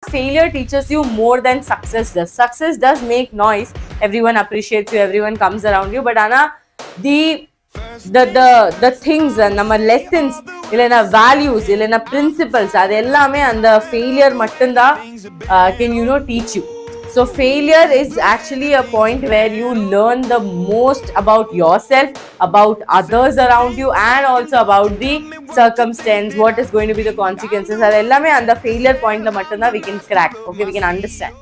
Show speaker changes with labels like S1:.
S1: failure teaches you more than success does. Success does make noise, everyone appreciates you, everyone comes around you, but Anna, the things, நம்ம lessons இல்லைன்னா values இல்லைன்னா principles அது எல்லாமே அந்த failure மட்டும்தான் can teach you. So failure is actually a point where you learn the most about yourself, about others around you, and also about the circumstance, what is going to be the consequences. அது எல்லாமே அந்த failure pointல மட்டும்தான் we can crack, okay, we can understand.